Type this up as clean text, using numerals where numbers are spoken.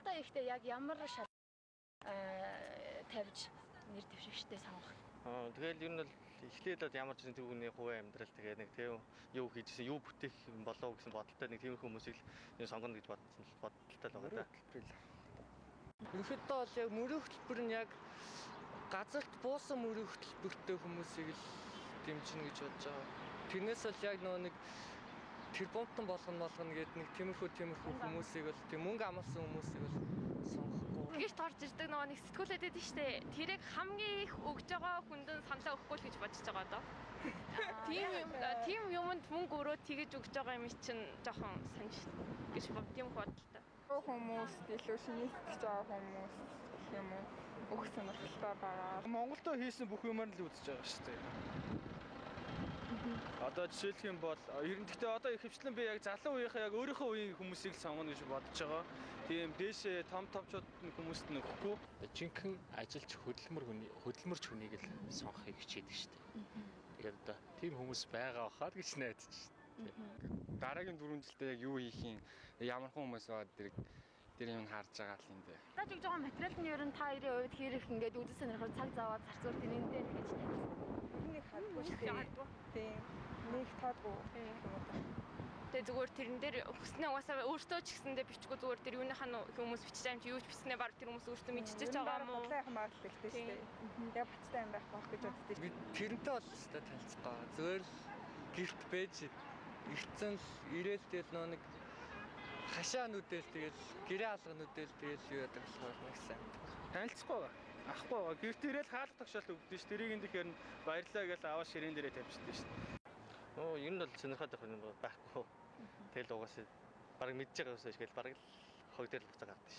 сонголтоо хийхдээ яг ямар тавьж нэр дэвшигчтэй сонгох. Тэгэл ер нь бол эхлээд ямар ч тэр хүний хувийн амьдрал тэгээ нэг тийм юу хийжсэн, юу бүтээх болов гэсэн бодолтой нэг тийм хүмүүсийг л сонгоно гэж бодолтой л байгаа да. Ерөнхийдөө бол яг мөрийн хөтөлбөр нь яг газарт буусан мөрийн хөтөлбөртэй хүмүүсийг л дэмжинэ гэж бодож байгаа. Тэрнээс бол яг нэг тэр бомтон болгоно гэдэг нэг тиймэрхүү хүмүүсийг бол тийм мөнгө амласан хүмүүсийг бол сонгохгүй. Тэгэж торж ирдэг нэг сэтгүүлээд байдаг шүү дээ. Тэрийг хамгийн их өгж байгаа хүнд нь саналаа өгөхгүй л гэж бодож байгаа доо. Тийм юмд мөнгө өрөө тэгэж өгж байгаа юм чинь жоохон санаж гэж тийм бодолтой. Хүмүүст илүү шинэлж байгаа хүмүүс гэх юм уу бүх сонирхолтой байгаа. Монголдо хийсэн бүх юмар л үзэж байгаа шүү дээ. Одоо жишээлх юм бол ерөнхийдөө одоо ихэвчлэн би яг залуу үеийнхээ яг өөрийнхөө үеийн хүмүүсийг л сонгоно гэж бодож байгаа. Тийм дээшээ томчууд хүмүүст нь өгөхгүй. Жинхэнэ ажилч хөдөлмөрч хүнийг л сонгохыг хичээдэг шүү дээ. Тэгээд одоо тийм хүмүүс байгаа хаад гэж найдаж шүү дээ. Дараагийн 4 жилдээ яг юу хийх юм, ямар хүмүүс баад тэр юм харж байгаа л юм дээ. Тааж өгж байгаа материал нь ер нь та хоёрын хувьд хэрэг ингээд үзэл сонирхол цаг зав зарцуулт энэндээ гэж найдаж. Нэг хадгүй шүү дээ. Тийм. Нэг таадгүй. Тэгээ зүгээр тэрэн дээр хүснээ угаасаа өөртөө ч гэсэндээ бичгүй зүгээр тэр юуныхаа хүмүүс бичиж байгаа юм чи юу ч бичснээ баг тэр хүмүүс өөртөө мэдчихэж байгаа юм уу? Бодлоохон багт бэлдэж шүү дээ. Яг бацтай юм байх байх гэж боддоо шүү дээ. Тэрнтэй бол өстой танилцгаа. Зүгээр л гэрт байж ирцэн л ирээл тэгэл нэг хашаа нүдэл тэгэл гэрээ алга нүдэл тэгэл юу яадаг болохоор нэг сайн. Танилцахгүй байгаа. Ахгүй байгаа. Гэрт ирээл хаалт тогшоолт өгдөө ш. Тэрийг энэ тэгэхээр баярлаа гэж аваа ширээн дээрээ тавьчихдээ ш. Ер нь бол сонирхоод байх юм байхгүй. Тэгэл угаасаа баг мэдж байгаа юмсаа шгээл баг л хог дээр л буцаа гардаг ш.